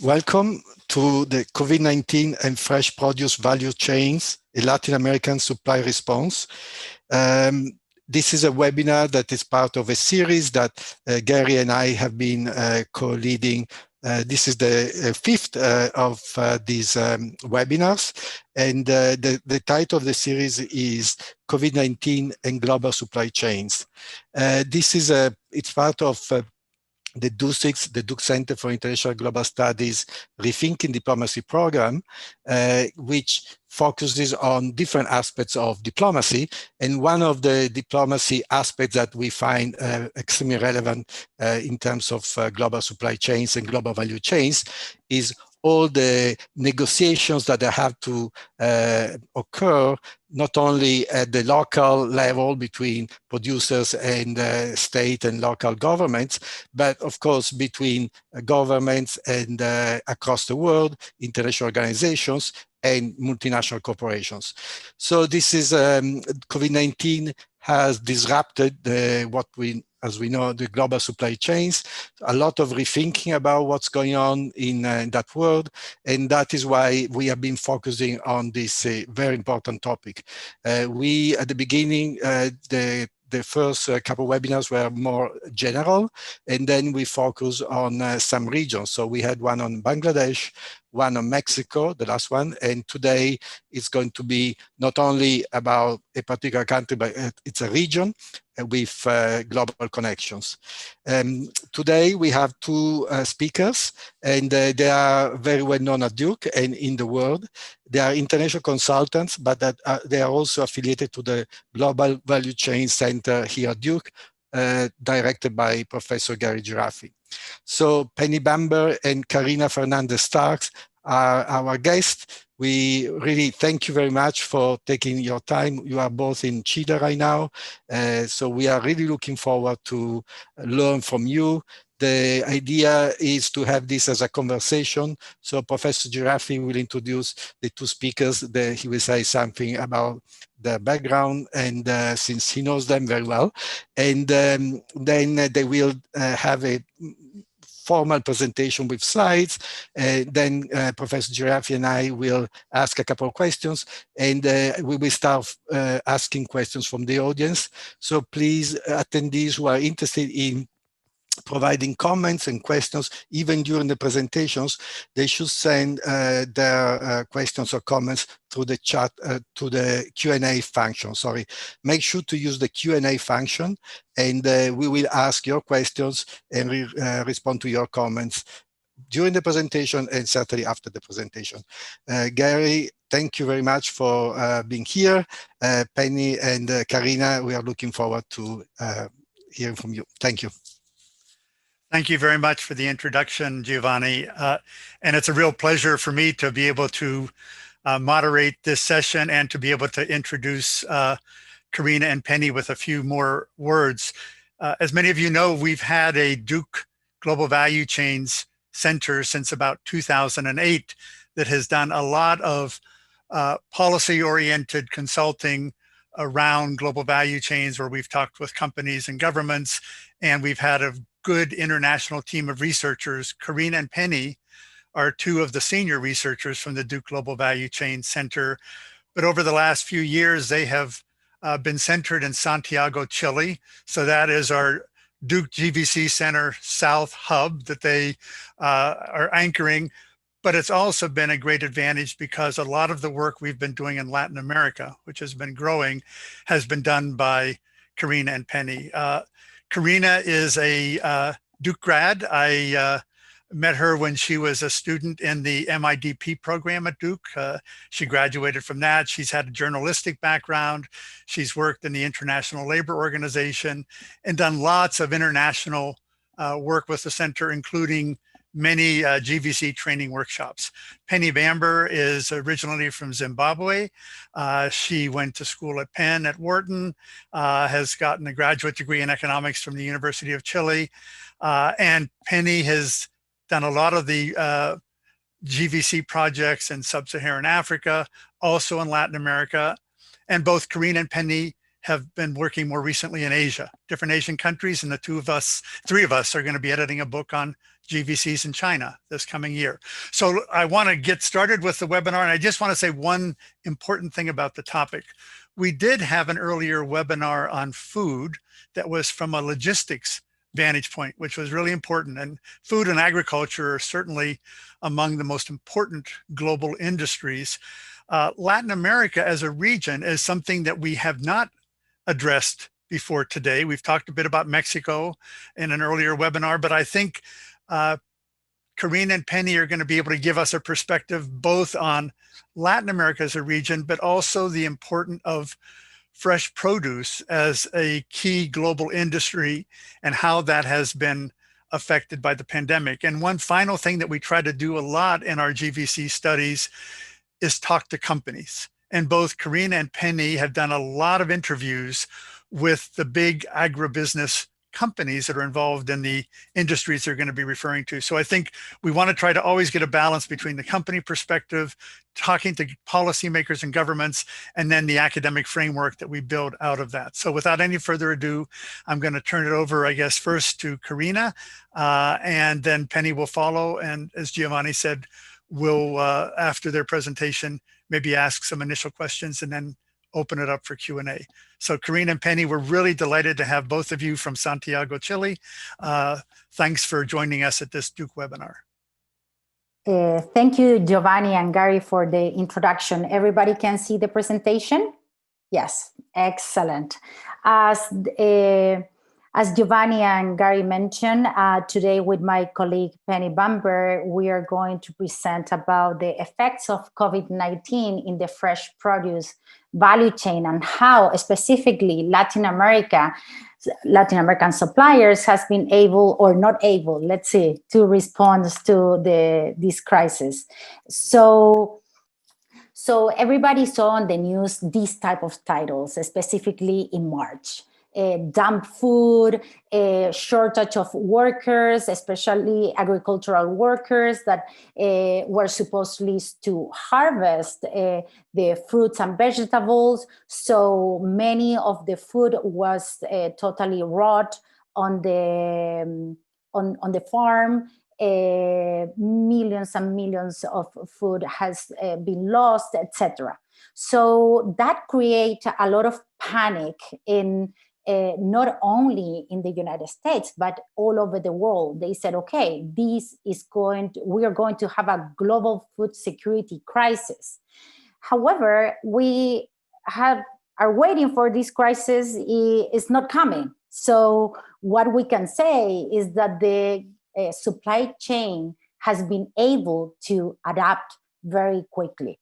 Welcome to the COVID-19 and fresh produce value chains, a Latin American supply response. This is a webinar that is part of a series that Gary and I have been co-leading. This is the fifth of these webinars, and the title of the series is COVID-19 and Global Supply Chains. It's part of the DUCIX, the Duke Center for International Global Studies Rethinking Diplomacy program, which focuses on different aspects of diplomacy. And one of the diplomacy aspects that we find extremely relevant in terms of global supply chains and global value chains is all the negotiations that have to occur, not only at the local level between producers and state and local governments, but of course between governments and across the world, international organizations, and multinational corporations. So this is COVID-19 has disrupted as we know, the global supply chains, a lot of rethinking about what's going on in that world. And that is why we have been focusing on this very important topic. We, at the beginning, the first couple of webinars were more general, and then we focus on some regions. So we had one on Bangladesh, one on Mexico, the last one, and today it's going to be not only about a particular country, but it's a region with global connections. Today we have two speakers, and they are very well known at Duke and in the world. They are international consultants, but they are also affiliated to the Global Value Chain Center here at Duke, directed by Professor Gary Giraffi. So Penny Bamber and Karina Fernandez-Stark are our guests. We really thank you very much for taking your time. You are both in Chile right now. So we are really looking forward to learn from you. The idea is to have this as a conversation. So Professor Giraffi will introduce the two speakers. He will say something about their background, and since he knows them very well. And then they will have a formal presentation with slides. Then Professor Giraffi and I will ask a couple of questions, and we will start asking questions from the audience. So please, attendees who are interested in providing comments and questions, even during the presentations, they should send their questions or comments through the chat, to the Q&A function, sorry. Make sure to use the Q&A function, and we will ask your questions and respond to your comments during the presentation and certainly after the presentation. Gary, thank you very much for being here. Penny and Karina, we are looking forward to hearing from you. Thank you. Thank you very much for the introduction, Giovanni. And it's a real pleasure for me to be able to moderate this session and to be able to introduce Karina and Penny with a few more words. As many of you know, we've had a Duke Global Value Chains Center since about 2008 that has done a lot of policy-oriented consulting around global value chains, where we've talked with companies and governments, and we've had a good international team of researchers. Karina and Penny are two of the senior researchers from the Duke Global Value Chain Center. But over the last few years, they have been centered in Santiago, Chile. So that is our Duke GVC Center South hub that they are anchoring. But it's also been a great advantage because a lot of the work we've been doing in Latin America, which has been growing, has been done by Karina and Penny. Karina is a Duke grad. I met her when she was a student in the MIDP program at Duke. She graduated from that. She's had a journalistic background. She's worked in the International Labor Organization and done lots of international work with the center, including many GVC training workshops. Penny Bamber is originally from Zimbabwe. She went to school at Penn at Wharton, has gotten a graduate degree in economics from the University of Chile. And Penny has done a lot of the GVC projects in Sub-Saharan Africa, also in Latin America. And both Karina and Penny have been working more recently in Asia, different Asian countries, and the three of us are going to be editing a book on GVCs in China this coming year. So I want to get started with the webinar, and I just want to say one important thing about the topic. We did have an earlier webinar on food that was from a logistics vantage point, which was really important. And food and agriculture are certainly among the most important global industries. Latin America as a region is something that we have not addressed before today. We've talked a bit about Mexico in an earlier webinar, but I think Karina and Penny are going to be able to give us a perspective both on Latin America as a region, but also the importance of fresh produce as a key global industry and how that has been affected by the pandemic. And one final thing that we try to do a lot in our GVC studies is talk to companies. And both Karina and Penny have done a lot of interviews with the big agribusiness companies that are involved in the industries they're going to be referring to. So I think we want to try to always get a balance between the company perspective, talking to policymakers and governments, and then the academic framework that we build out of that. So without any further ado, I'm going to turn it over, I guess, first to Karina, and then Penny will follow. And as Giovanni said, we'll, after their presentation, maybe ask some initial questions and then open it up for Q&A. So Karina and Penny, we're really delighted to have both of you from Santiago, Chile. Thanks for joining us at this Duke webinar. Thank you, Giovanni and Gary, for the introduction. Everybody can see the presentation? Yes, excellent. As Giovanni and Gary mentioned, today with my colleague Penny Bamber, we are going to present about the effects of COVID-19 in the fresh produce value chain and how specifically Latin American suppliers has been able or not able, let's see, to respond to this crisis. So everybody saw on the news these type of titles, specifically in March. Dump food, shortage of workers, especially agricultural workers that were supposedly to harvest the fruits and vegetables. So many of the food was totally rot on the farm. Millions and millions of food has been lost, etc. So that creates a lot of panic in not only in the United States, but all over the world. They said, okay, we are going to have a global food security crisis. However, we are waiting for this crisis is not coming. So what we can say is that the supply chain has been able to adapt very quickly.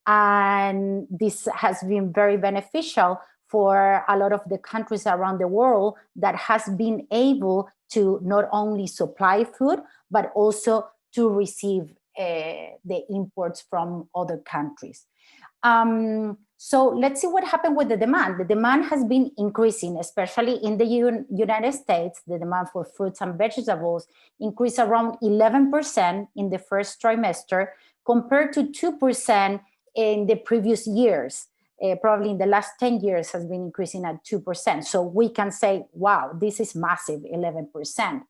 And this has been very beneficial for a lot of the countries around the world that has been able to not only supply food, but also to receive the imports from other countries. So let's see what happened with the demand. The demand has been increasing, especially in the United States. The demand for fruits and vegetables increased around 11% in the first trimester compared to 2% in the previous years. Probably in the last 10 years has been increasing at 2%. So we can say, wow, this is massive, 11%.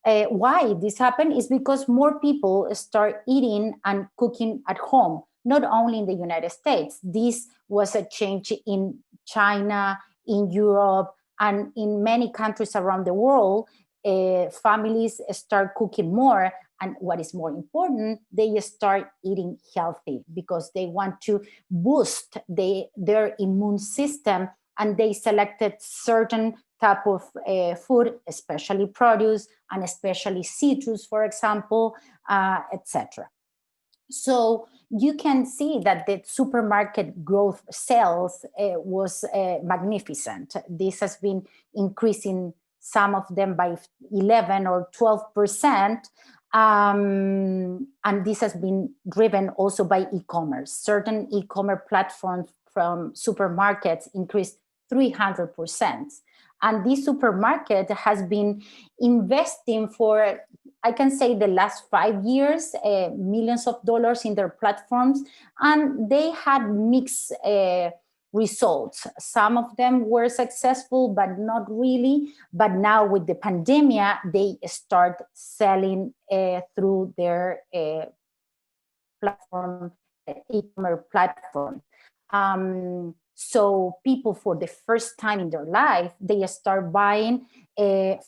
Why this happened is because more people start eating and cooking at home, not only in the United States. This was a change in China, in Europe, and in many countries around the world. Families start cooking more. And what is more important, they start eating healthy because they want to boost their immune system, and they selected certain type of food, especially produce and especially citrus, for example, etc. So you can see that the supermarket growth sales was magnificent. This has been increasing, some of them by 11 or 12%. And this has been driven also by e-commerce. Certain e-commerce platforms from supermarkets increased 300%. And this supermarket has been investing for, I can say, the last 5 years, millions of dollars in their platforms. And they had mixed results. Some of them were successful, but not really. But now with the pandemic, they start selling through their platform, e-commerce platform. So people, for the first time in their life, they start buying an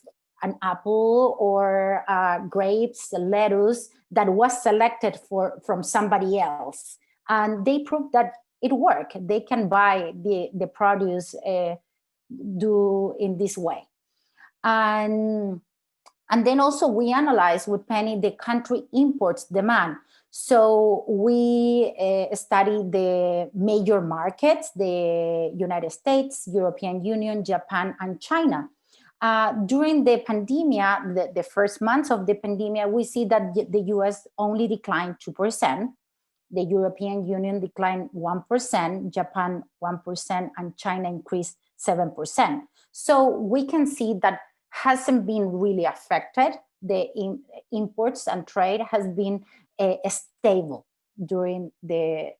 apple or grapes, lettuce that was selected from somebody else. And they proved that it worked. They can buy the produce do in this way. And then also we analyze with Penny the country imports demand. So we study the major markets, the United States, European Union, Japan, and China. During the pandemic, the first months of the pandemic, we see that the US only declined 2%, the European Union declined 1%, Japan 1%, and China increased 7%. So we can see that hasn't been really affected. The imports and trade has been stable during the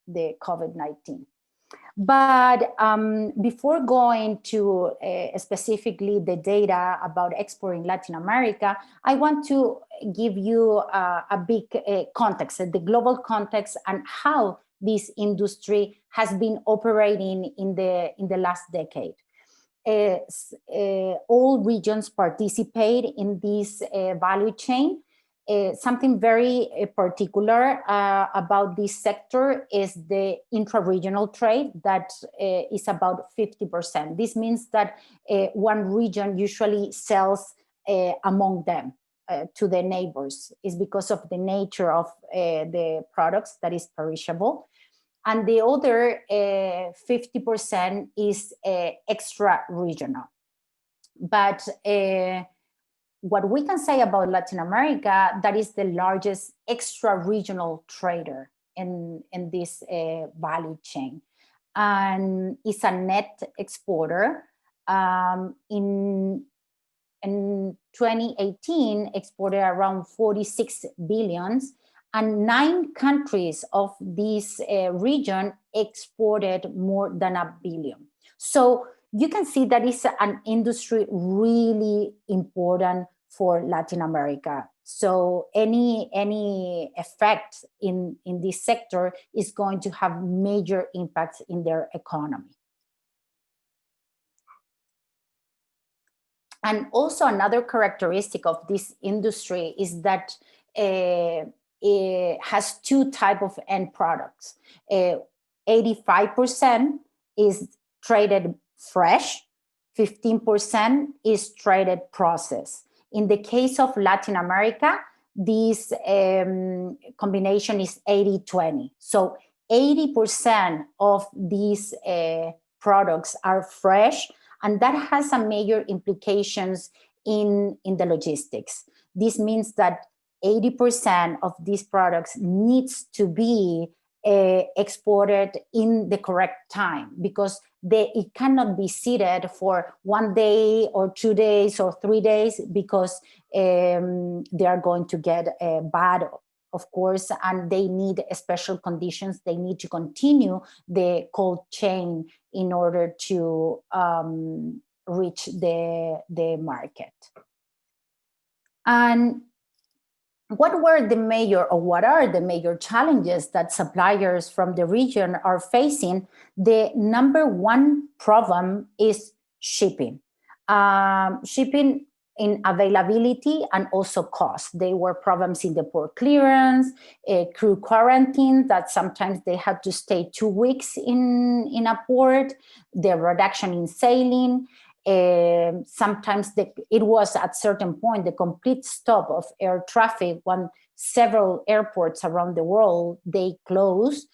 COVID-19. But before going to specifically the data about export in Latin America, I want to give you a big context, the global context, and how this industry has been operating in the last decade. All regions participate in this value chain. Something very particular about this sector is the intra-regional trade that is about 50%. This means that one region usually sells among them to the neighbors. It's because of the nature of the products that is perishable. And the other 50% is extra-regional. But what we can say about Latin America, that is the largest extra-regional trader in this value chain. And it's a net exporter. In 2018, exported around 46 billions, and 9 countries of this region exported more than $1 billion. So you can see that it's an industry really important for Latin America. So any effect in this sector is going to have major impacts in their economy. And also another characteristic of this industry is that it has 2 types of end products. 85% is traded fresh, 15% is traded processed. In the case of Latin America, this combination is 80-20. So 80% of these products are fresh, and that has a major implications in the logistics. This means that 80% of these products needs to be exported in the correct time, because it cannot be seated for 1 day or 2 days or 3 days, because they are going to get bad, of course, and they need special conditions. They need to continue the cold chain in order to reach the market. And what are the major challenges that suppliers from the region are facing? The number one problem is shipping. Shipping in availability and also cost. There were problems in the port clearance, crew quarantine, that sometimes they had to stay 2 weeks in a port, the reduction in sailing. Sometimes it was at certain point the complete stop of air traffic when several airports around the world, they closed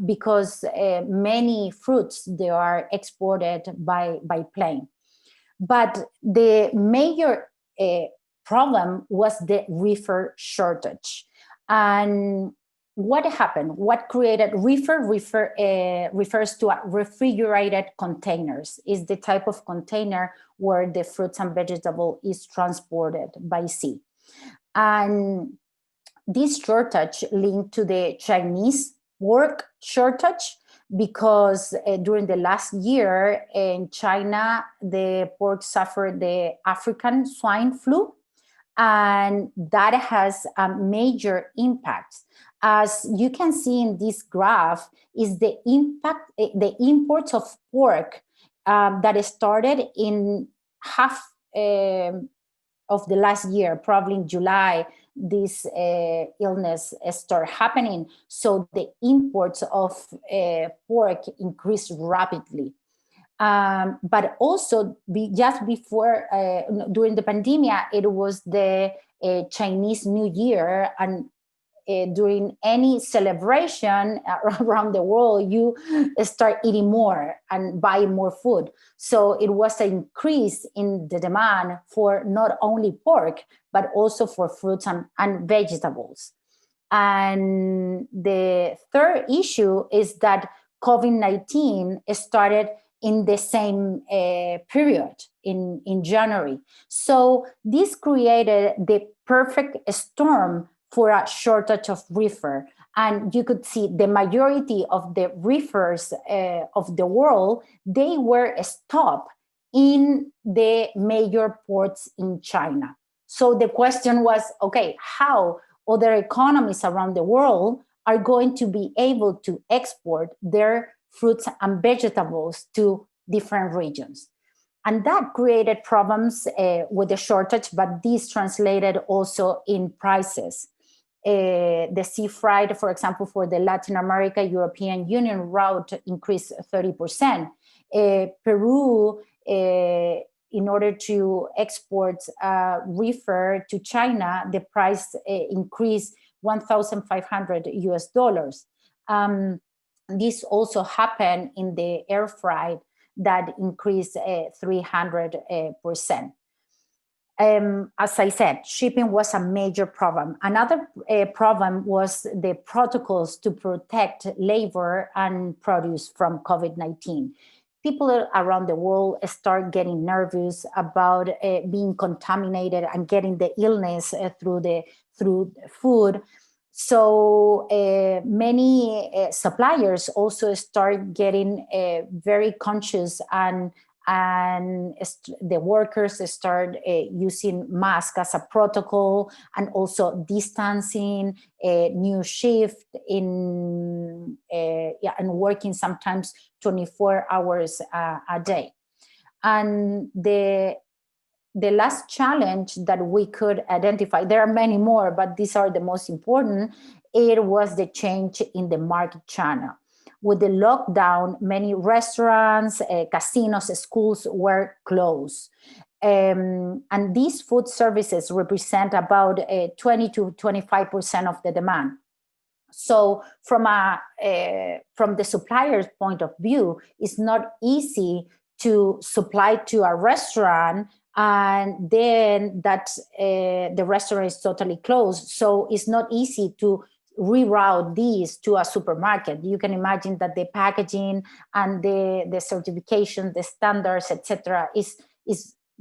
because many fruits, they are exported by plane. But the major problem was the reefer shortage. And what happened? What created reefer refers to refrigerated containers. Is the type of container where the fruits and vegetable is transported by sea. And this shortage linked to the Chinese pork shortage, because during the last year in China, the pork suffered the African swine flu, and that has a major impact. As you can see in this graph, is the impact, the imports of pork that started in half of the last year, probably in July, this illness started happening. So the imports of pork increased rapidly. But also just before, during the pandemic, it was the Chinese New Year, and during any celebration around the world, you start eating more and buying more food. So it was an increase in the demand for not only pork, but also for fruits and vegetables. And the third issue is that COVID-19 started in the same period in January. So this created the perfect storm for a shortage of reefer. And you could see the majority of the reefers of the world, they were stopped in the major ports in China. So the question was, okay, how other economies around the world are going to be able to export their fruits and vegetables to different regions? And that created problems with the shortage, but this translated also in prices. The sea freight, for example, for the Latin America, European Union route increased 30%. Peru, in order to export reefer to China, the price increased 1,500 US dollars. This also happened in the air freight that increased 300%. As I said, shipping was a major problem. Another problem was the protocols to protect labor and produce from COVID-19. People around the world start getting nervous about being contaminated and getting the illness through food. So many suppliers also start getting very conscious, and the workers start using masks as a protocol, and also distancing, new shift and working sometimes 24 hours a day. And the last challenge that we could identify, there are many more, but these are the most important, it was the change in the market channel. With the lockdown, many restaurants, casinos, schools were closed. And these food services represent about 20 to 25% of the demand. So from the supplier's point of view, it's not easy to supply to a restaurant and then that the restaurant is totally closed. So it's not easy to reroute these to a supermarket. You can imagine that the packaging and the certification, the standards, etc., is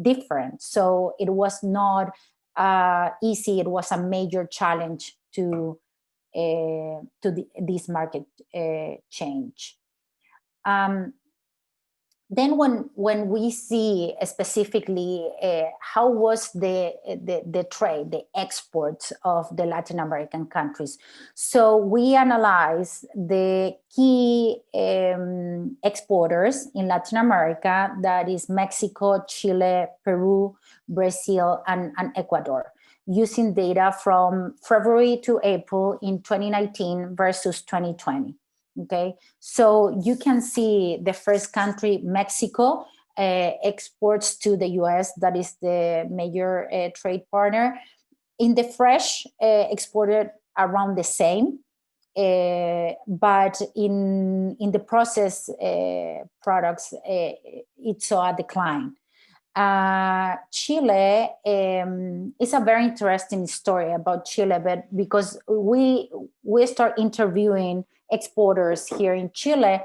different. So it was not easy. It was a major challenge to this market change. Then when we see specifically how was the trade, the exports of the Latin American countries. So we analyze the key exporters in Latin America, that is Mexico, Chile, Peru, Brazil, and Ecuador, using data from February to April in 2019 versus 2020. Okay, so you can see the first country, Mexico, exports to the US, that is the major trade partner. In the fresh, exported around the same, but in the processed products, it saw a decline. Chile is a very interesting story about Chile, but because we start interviewing exporters here in Chile,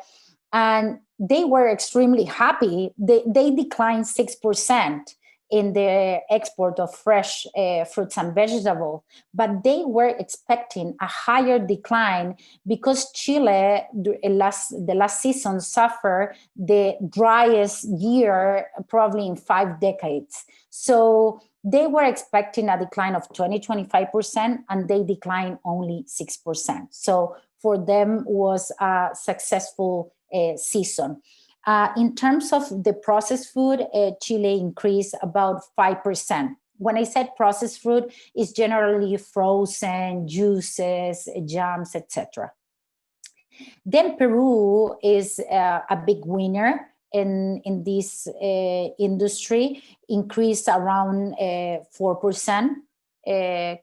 and they were extremely happy. They declined 6% in the export of fresh fruits and vegetables, but they were expecting a higher decline because Chile, the last season, suffered the driest year probably in 5 decades. So they were expecting a decline of 20-25%, and they declined only 6%. So for them was a successful season. In terms of the processed food, Chile increased about 5%. When I said processed food, it's generally frozen, juices, jams, etc. Then Peru is a big winner in this industry, increased around 4%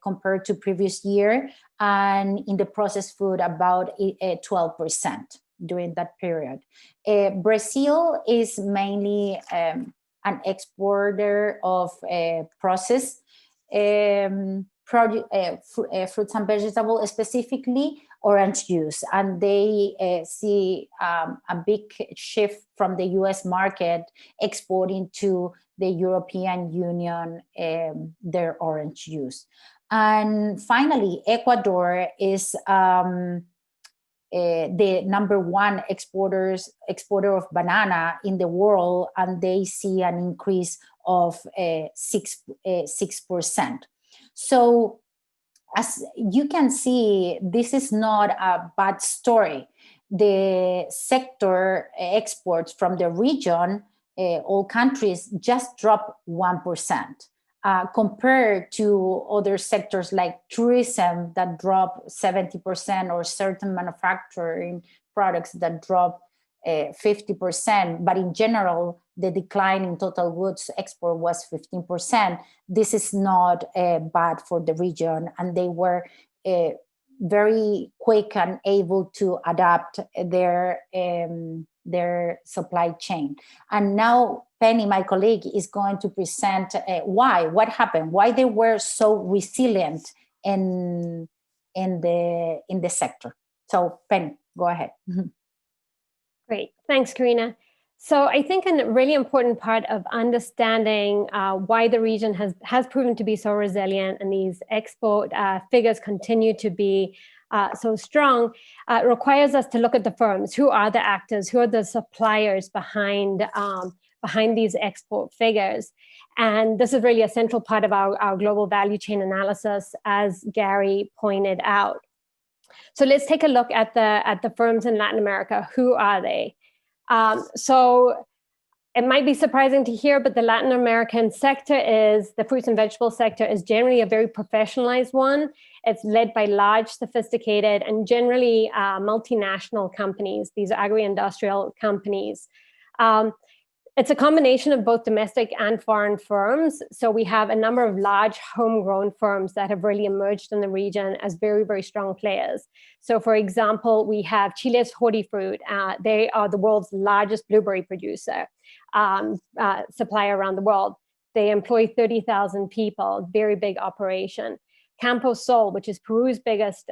compared to previous year, and in the processed food about 12% during that period. Brazil is mainly an exporter of processed fruits and vegetables, specifically orange juice, and they see a big shift from the US market exporting to the European Union their orange juice. And finally, Ecuador is the number one exporter of banana in the world, and they see an increase of 6%. So as you can see, this is not a bad story. The sector exports from the region, all countries, just dropped 1%. Compared to other sectors like tourism that drop 70%, or certain manufacturing products that drop 50%. But in general, the decline in total goods export was 15%. This is not bad for the region, and they were very quick and able to adapt their supply chain. And now Penny, my colleague, is going to present what happened, why they were so resilient in the sector. So Penny, go ahead. Great, thanks, Karina. So I think a really important part of understanding why the region has proven to be so resilient, and these export figures continue to be so strong, requires us to look at the firms. Who are the actors? Who are the suppliers behind these export figures? And this is really a central part of our global value chain analysis, as Gary pointed out. So let's take a look at the firms in Latin America. Who are they? So it might be surprising to hear, but the Latin American sector the fruits and vegetables sector is generally a very professionalized one. It's led by large, sophisticated, and generally multinational companies. These are agri-industrial companies. It's a combination of both domestic and foreign firms. So we have a number of large homegrown firms that have really emerged in the region as very, very strong players. So for example, we have Chile's Hortifruit. They are the world's largest blueberry producer, supplier around the world. They employ 30,000 people, very big operation. Campo Sol, which is Peru's biggest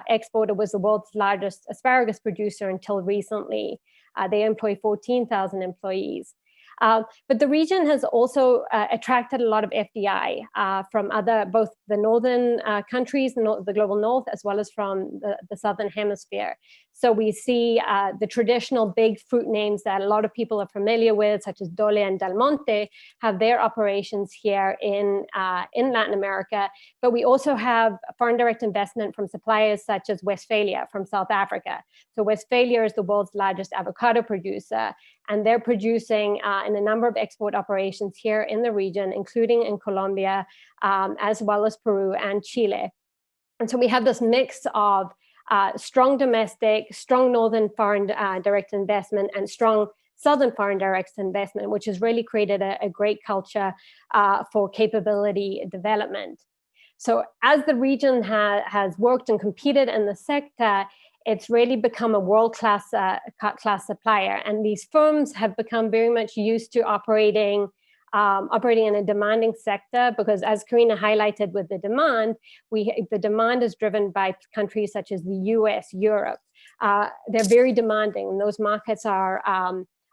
exporter, was the world's largest asparagus producer until recently. They employ 14,000 employees. But the region has also attracted a lot of FDI from both the northern countries, the global north, as well as from the southern hemisphere. So we see the traditional big fruit names that a lot of people are familiar with, such as Dole and Del Monte, have their operations here in Latin America. But we also have foreign direct investment from suppliers such as Westphalia from South Africa. So Westphalia is the world's largest avocado producer, and they're producing in a number of export operations here in the region, including in Colombia, as well as Peru and Chile. And so we have this mix of strong domestic, strong northern foreign direct investment, and strong southern foreign direct investment, which has really created a great culture for capability development. So as the region has worked and competed in the sector, it's really become a world-class supplier. And these firms have become very much used to operating in a demanding sector, because as Karina highlighted with the demand is driven by countries such as the US, Europe. They're very demanding, and those markets are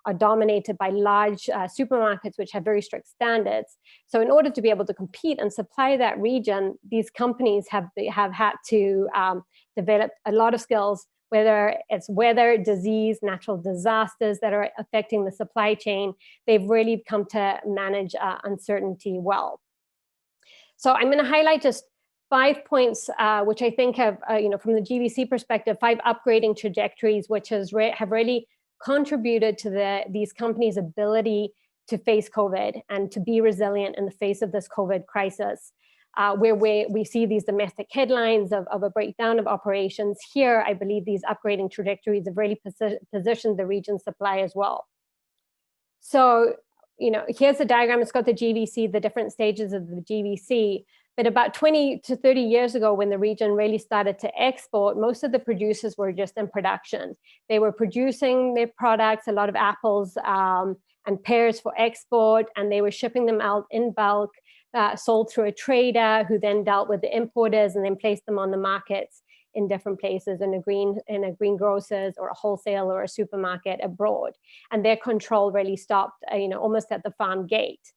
are dominated by large supermarkets, which have very strict standards. So in order to be able to compete and supply that region, these companies have had to develop a lot of skills, whether it's weather, disease, natural disasters that are affecting the supply chain. They've really come to manage uncertainty well. So I'm going to highlight just 5 points, which I think have, from the GVC perspective, 5 upgrading trajectories, which have really contributed to these companies' ability to face COVID and to be resilient in the face of this COVID crisis. Where we see these domestic headlines of a breakdown of operations. Here, I believe these upgrading trajectories have really positioned the region's supply as well. So, here's the diagram. It's got the GVC, the different stages of the GVC. But about 20 to 30 years ago, when the region really started to export, most of the producers were just in production. They were producing their products, a lot of apples and pears for export, and they were shipping them out in bulk. Sold through a trader who then dealt with the importers and then placed them on the markets in different places, in a greengrocers or a wholesale or a supermarket abroad. And their control really stopped, almost at the farm gate.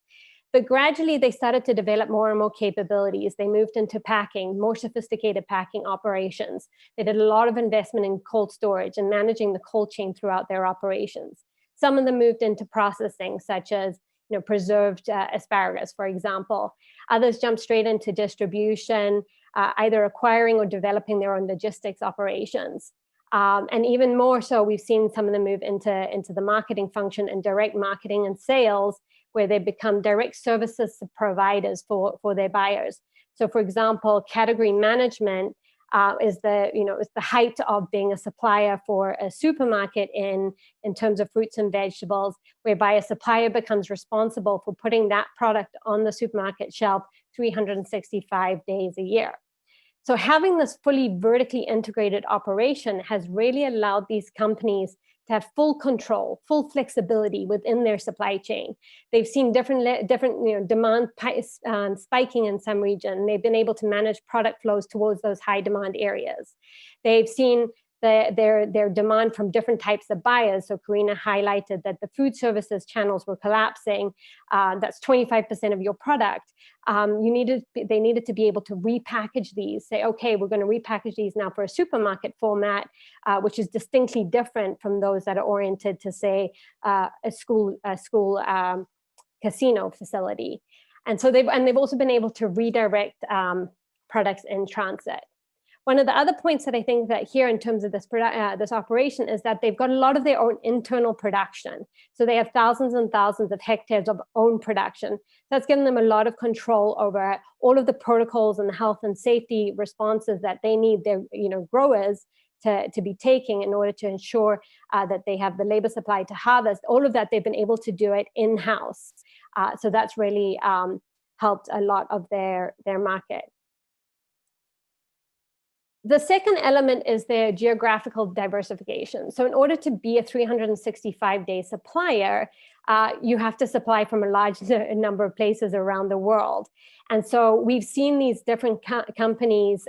But gradually they started to develop more and more capabilities. They moved into packing, more sophisticated packing operations. They did a lot of investment in cold storage and managing the cold chain throughout their operations. Some of them moved into processing, such as preserved asparagus, for example. Others jumped straight into distribution, either acquiring or developing their own logistics operations. And even more so, we've seen some of them move into the marketing function and direct marketing and sales, where they become direct services providers for their buyers. So for example, category management is the height of being a supplier for a supermarket in terms of fruits and vegetables, whereby a supplier becomes responsible for putting that product on the supermarket shelf 365 days a year. So having this fully vertically integrated operation has really allowed these companies to have full control, full flexibility within their supply chain. They've seen different demand spiking in some region. They've been able to manage product flows towards those high demand areas. They've seen their demand from different types of buyers. So Karina highlighted that the food services channels were collapsing. That's 25% of your product. They needed to be able to repackage these, say, okay, we're going to repackage these now for a supermarket format, which is distinctly different from those that are oriented to, say, a school casino facility. And so they've also been able to redirect products in transit. One of the other points that I think that here in terms of this operation is that they've got a lot of their own internal production. So they have thousands and thousands of hectares of own production. That's given them a lot of control over all of the protocols and the health and safety responses that they need their growers to be taking in order to ensure that they have the labor supply to harvest. All of that, they've been able to do it in-house. So that's really helped a lot of their market. The second element is their geographical diversification. So in order to be a 365-day supplier, you have to supply from a large number of places around the world. And so we've seen these different companies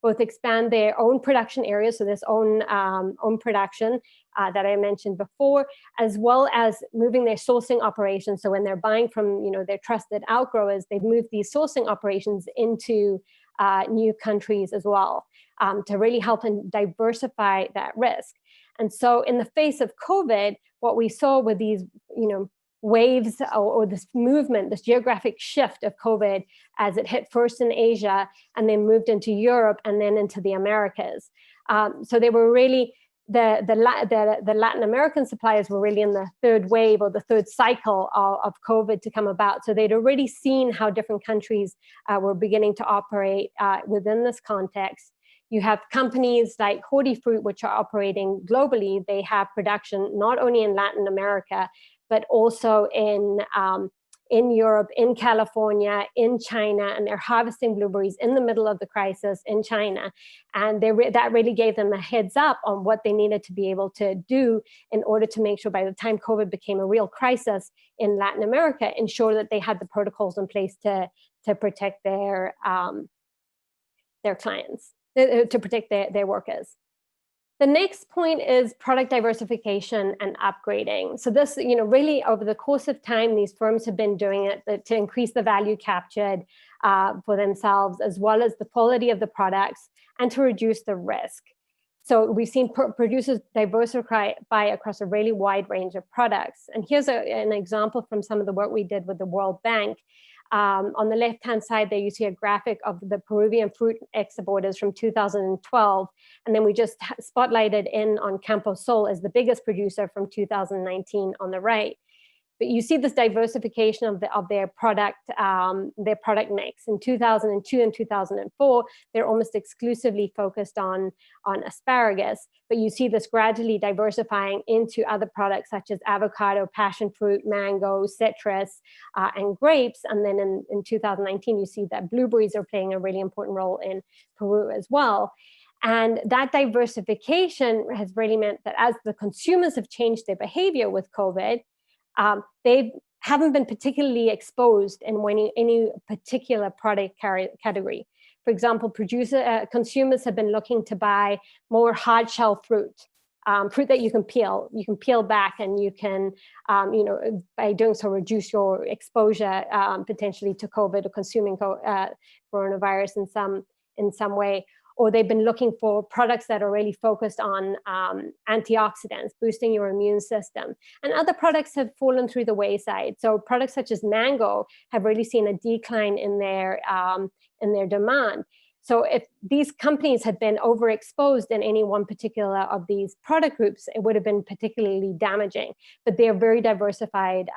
both expand their own production areas, so this own production that I mentioned before, as well as moving their sourcing operations. So when they're buying from their trusted outgrowers, they've moved these sourcing operations into new countries as well, to really help and diversify that risk. And so in the face of COVID, what we saw with these, waves or this movement, this geographic shift of COVID as it hit first in Asia and then moved into Europe and then into the Americas. So they were really, the Latin American suppliers were really in the third wave or the third cycle of COVID to come about. So they'd already seen how different countries were beginning to operate within this context. You have companies like Hortifruit, which are operating globally. They have production not only in Latin America, but also in Europe, in California, in China, and they're harvesting blueberries in the middle of the crisis in China. And that really gave them a heads up on what they needed to be able to do in order to make sure by the time COVID became a real crisis in Latin America, ensure that they had the protocols in place to protect their clients, to protect their workers. The next point is product diversification and upgrading. So this, really over the course of time, these firms have been doing it to increase the value captured for themselves, as well as the quality of the products, and to reduce the risk. So we've seen producers diversify across a really wide range of products. And here's an example from some of the work we did with the World Bank. On the left-hand side there, you see a graphic of the Peruvian fruit exporters from 2012. And then we just spotlighted in on Campo Sol as the biggest producer from 2019 on the right. But you see this diversification of their product mix. In 2002 and 2004, they're almost exclusively focused on asparagus. But you see this gradually diversifying into other products such as avocado, passion fruit, mango, citrus, and grapes. And then in 2019, you see that blueberries are playing a really important role in Peru as well. And that diversification has really meant that as the consumers have changed their behavior with COVID, they haven't been particularly exposed in any particular product category. For example, consumers have been looking to buy more hard shell fruit, fruit that you can peel back, and you can, by doing so, reduce your exposure potentially to COVID or consuming coronavirus in some way. Or they've been looking for products that are really focused on antioxidants, boosting your immune system. And other products have fallen through the wayside. So products such as mango have really seen a decline in their demand. So if these companies had been overexposed in any one particular of these product groups, it would have been particularly damaging. But they're very diversified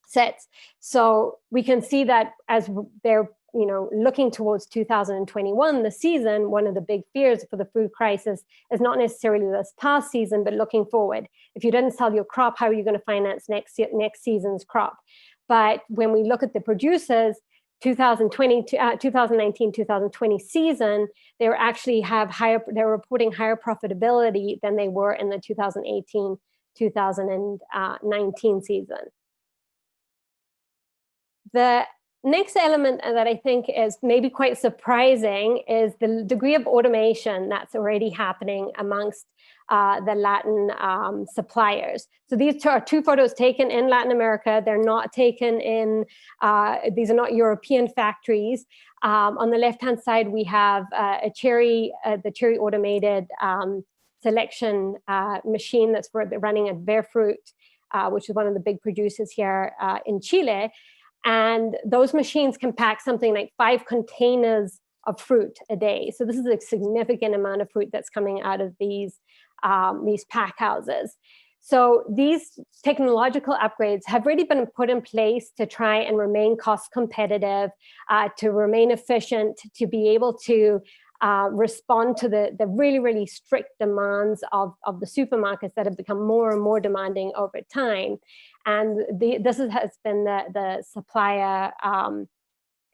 sets. So we can see that as they're looking towards 2021, the season, one of the big fears for the food crisis is not necessarily this past season, but looking forward. If you didn't sell your crop, how are you going to finance next season's crop? But when we look at the producers, 2019, 2020 season, they're reporting higher profitability than they were in the 2018, 2019 season. The next element that I think is maybe quite surprising is the degree of automation that's already happening amongst the Latin suppliers. So these are two photos taken in Latin America. They're not taken in, these are not European factories. On the left-hand side, we have the cherry automated selection machine that's running at Verfruit, which is one of the big producers here in Chile. And those machines can pack something like 5 containers of fruit a day. So this is a significant amount of fruit that's coming out of these pack houses. So these technological upgrades have really been put in place to try and remain cost competitive, to remain efficient, to be able to respond to the really, really strict demands of the supermarkets that have become more and more demanding over time. And this has been the supplier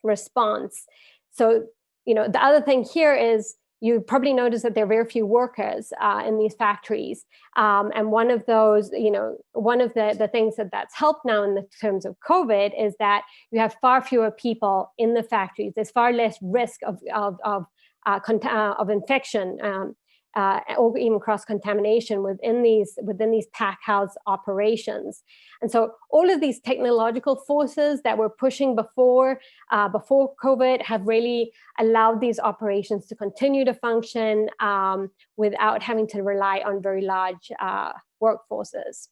response. So, the other thing here is you probably notice that there are very few workers in these factories. And one of those, one of the things that's helped now in the terms of COVID is that you have far fewer people in the factories. There's far less risk of infection or even cross-contamination within these pack house operations. And so all of these technological forces that were pushing before COVID have really allowed these operations to continue to function without having to rely on very large workforces.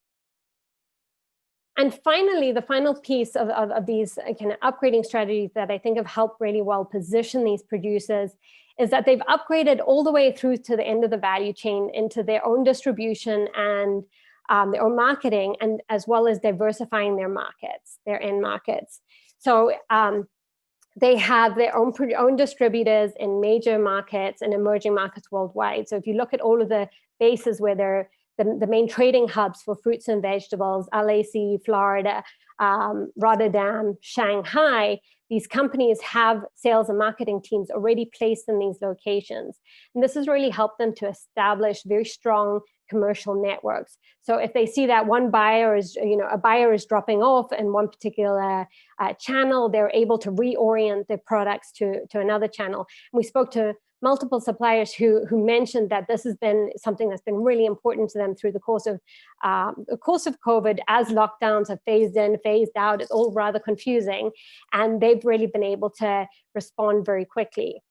And finally, the final piece of these kind of upgrading strategies that I think have helped really well position these producers is that they've upgraded all the way through to the end of the value chain into their own distribution and their own marketing, and as well as diversifying their markets, their end markets. So they have their own distributors in major markets and emerging markets worldwide. So if you look at all of the bases where they're the main trading hubs for fruits and vegetables, LAC, Florida, Rotterdam, Shanghai, these companies have sales and marketing teams already placed in these locations. And this has really helped them to establish very strong commercial networks. So if they see that one buyer is, a buyer is dropping off in one particular channel, they're able to reorient their products to another channel. And we spoke to multiple suppliers who mentioned that this has been something that's been really important to them through the course of COVID, as lockdowns have phased in, phased out. It's all rather confusing, and they've really been able to respond very quickly.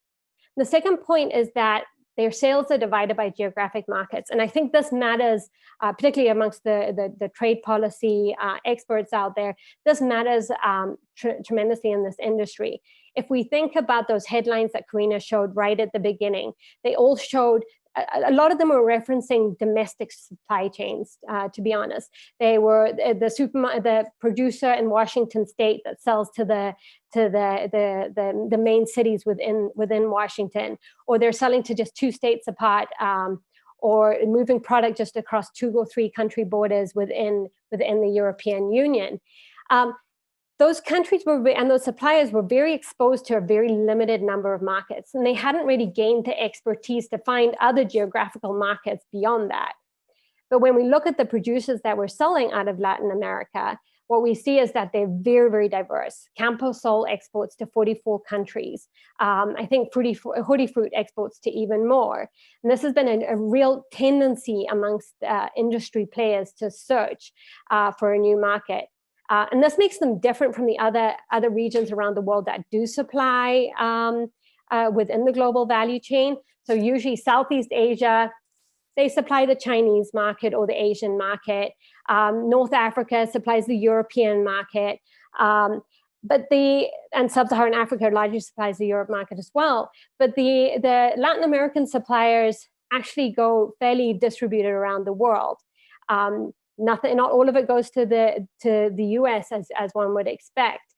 The second point is that their sales are divided by geographic markets. And I think this matters, particularly amongst the trade policy experts out there. This matters tremendously in this industry. If we think about those headlines that Karina showed right at the beginning, they all showed, a lot of them were referencing domestic supply chains, to be honest. They were the producer in Washington State that sells to the main cities within Washington, or they're selling to just 2 states apart, or moving product just across 2 or 3 country borders within the European Union. Those countries and those suppliers were very exposed to a very limited number of markets, and they hadn't really gained the expertise to find other geographical markets beyond that. But when we look at the producers that were selling out of Latin America, what we see is that they're very, very diverse. Camposol exports to 44 countries. I think Hootie Fruit exports to even more. And this has been a real tendency amongst industry players to search for a new market. And this makes them different from the other regions around the world that do supply within the global value chain. So usually Southeast Asia, they supply the Chinese market or the Asian market. North Africa supplies the European market. And Sub-Saharan Africa largely supplies the Europe market as well. But the Latin American suppliers actually go fairly distributed around the world. Not all of it goes to the US as one would expect.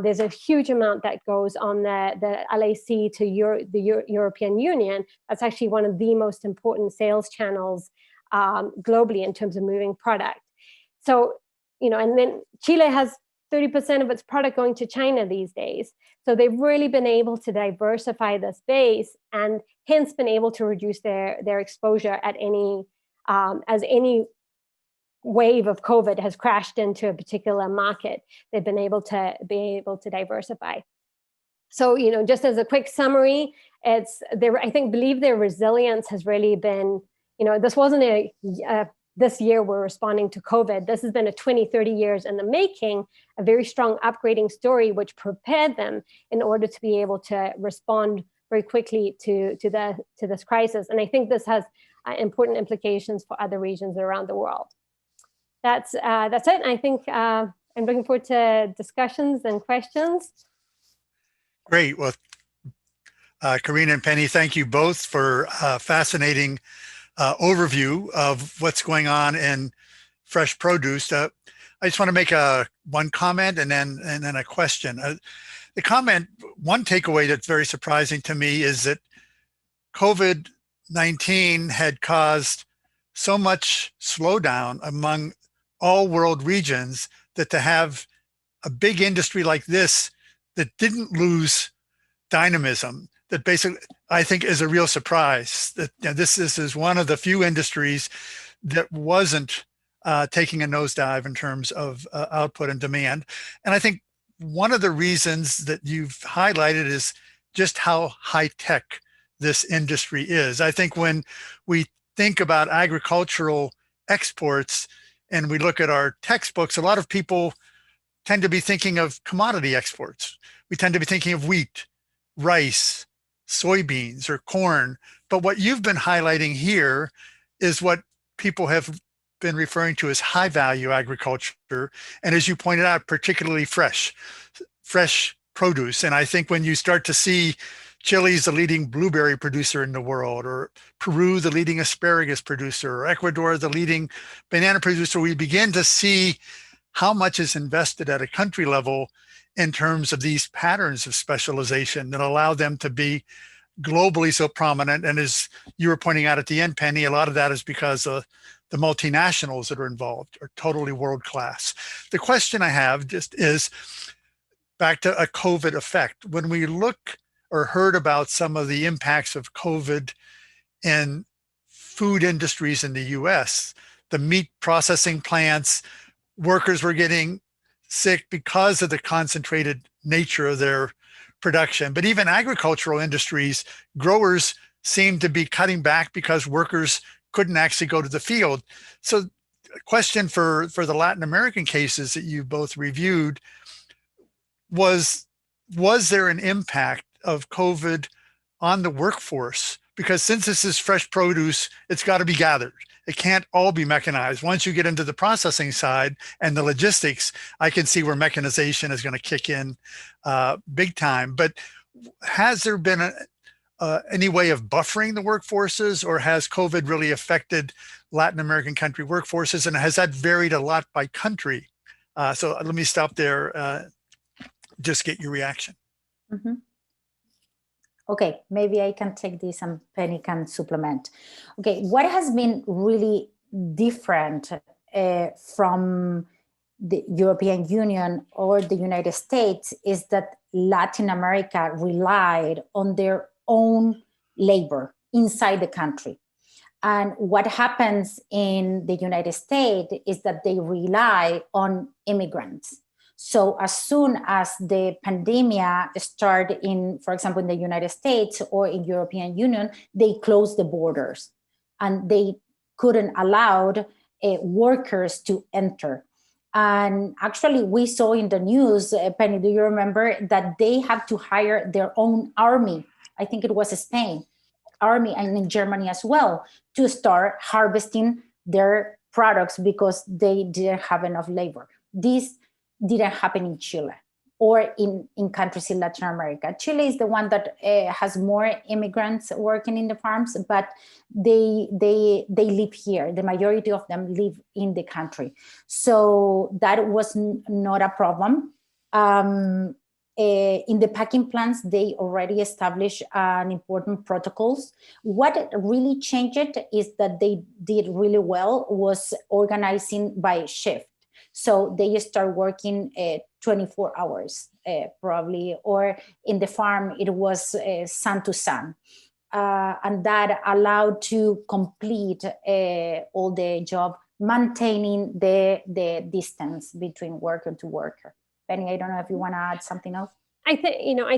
There's a huge amount that goes on the LAC to the European Union. That's actually one of the most important sales channels globally in terms of moving product. So, and then Chile has 30% of its product going to China these days. So they've really been able to diversify this base, and hence been able to reduce their exposure at as any wave of COVID has crashed into a particular market. They've been able to diversify. So, just as a quick summary, I believe their resilience has really been, this wasn't this year we're responding to COVID. This has been a 20, 30 years in the making, a very strong upgrading story, which prepared them in order to be able to respond very quickly to this crisis. And I think this has important implications for other regions around the world. That's it. I think I'm looking forward to discussions and questions. Great. Well, Karina and Penny, thank you both for a fascinating overview of what's going on in fresh produce. I just want to make one comment and then a question. The comment, one takeaway that's very surprising to me is that COVID-19 had caused so much slowdown among all world regions that to have a big industry like this that didn't lose dynamism, that basically I think is a real surprise. That this is one of the few industries that wasn't taking a nosedive in terms of output and demand. And I think one of the reasons that you've highlighted is just how high tech this industry is. I think when we think about agricultural exports and we look at our textbooks, a lot of people tend to be thinking of commodity exports. We tend to be thinking of wheat, rice, soybeans, or corn. But what you've been highlighting here is what people have been referring to as high value agriculture. And as you pointed out, particularly fresh produce. And I think when you start to see Chile's the leading blueberry producer in the world, or Peru, the leading asparagus producer, or Ecuador, the leading banana producer, we begin to see how much is invested at a country level in terms of these patterns of specialization that allow them to be globally so prominent. And as you were pointing out at the end, Penny, a lot of that is because the multinationals that are involved are totally world-class. The question I have just is back to a COVID effect. When we look or heard about some of the impacts of COVID in food industries in the US, the meat processing plants, workers were getting sick because of the concentrated nature of their production. But even agricultural industries, growers seem to be cutting back because workers couldn't actually go to the field. So a question for the Latin American cases that you both reviewed was there an impact of COVID on the workforce? Because since this is fresh produce, it's got to be gathered. It can't all be mechanized. Once you get into the processing side and the logistics, I can see where mechanization is going to kick in big time. But has there been any way of buffering the workforces, or has COVID really affected Latin American country workforces? And has that varied a lot by country? So let me stop there. Just get your reaction. Mm-hmm. Okay, maybe I can take this and Penny can supplement. Okay, what has been really different from the European Union or the United States is that Latin America relied on their own labor inside the country. And what happens in the United States is that they rely on immigrants. So as soon as the pandemic started in, for example, in the United States or in European Union, they closed the borders and they couldn't allow workers to enter. And actually we saw in the news, Penny, do you remember that they have to hire their own army? I think it was Spain, army, and in Germany as well, to start harvesting their products because they didn't have enough labor. This didn't happen in Chile or in countries in Latin America. Chile is the one that has more immigrants working in the farms, but they live here. The majority of them live in the country. So that was not a problem. In the packing plants, they already established an important protocols. What really changed is that they did really well was organizing by shift. So they start working 24 hours probably, or in the farm, it was sun to sun. And that allowed to complete all the job, maintaining the distance between worker to worker. Penny, I don't know if you want to add something else. I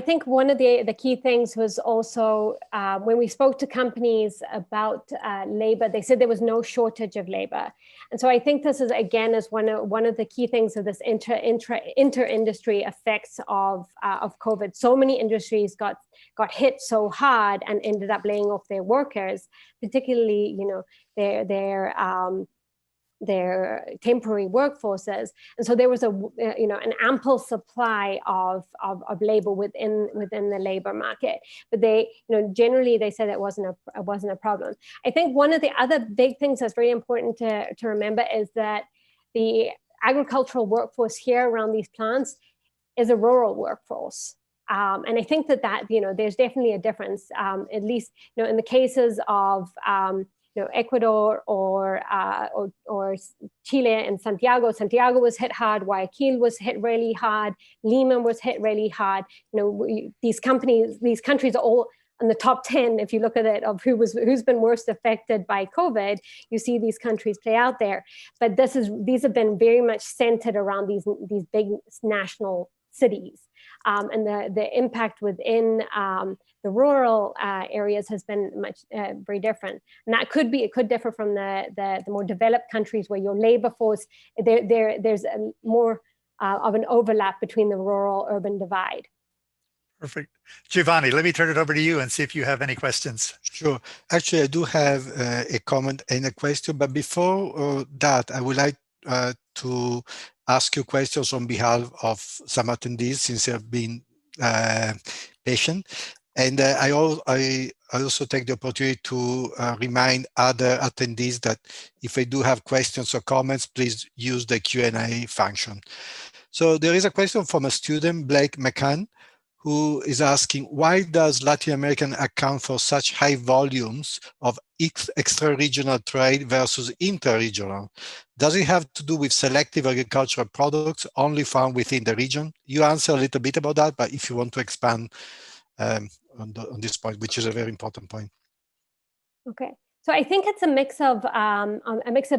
think one of the key things was also when we spoke to companies about labor, they said there was no shortage of labor. And so I think this is, again, is one of the key things of this inter-industry effects of COVID. So many industries got hit so hard and ended up laying off their workers, particularly, their temporary workforces, and so there was an ample supply of labor within the labor market. But they, generally they said it wasn't a problem. I think one of the other big things that's very important to remember is that the agricultural workforce here around these plants is a rural workforce. And I think that there's definitely a difference, at least in the cases of Ecuador or Chile and Santiago. Santiago was hit hard. Guayaquil was hit really hard. Lima was hit really hard. These countries are all in the top 10. If you look at it of who's been worst affected by COVID, you see these countries play out there. But these have been very much centered around these big national cities. And the impact within the rural areas has been very different. And that it could differ from the more developed countries where your labor force, there's more of an overlap between the rural-urban divide. Perfect. Giovanni, let me turn it over to you and see if you have any questions. Sure. Actually, I do have a comment and a question, but before that, I would like to ask you questions on behalf of some attendees, since they have been patient. And I also take the opportunity to remind other attendees that if they do have questions or comments, please use the Q&A function. So there is a question from a student, Blake McCann, who is asking, why does Latin America account for such high volumes of extra-regional trade versus inter-regional? Does it have to do with selective agricultural products only found within the region? You answer a little bit about that, but if you want to expand on this point, which is a very important point. Okay. So I think it's a mix of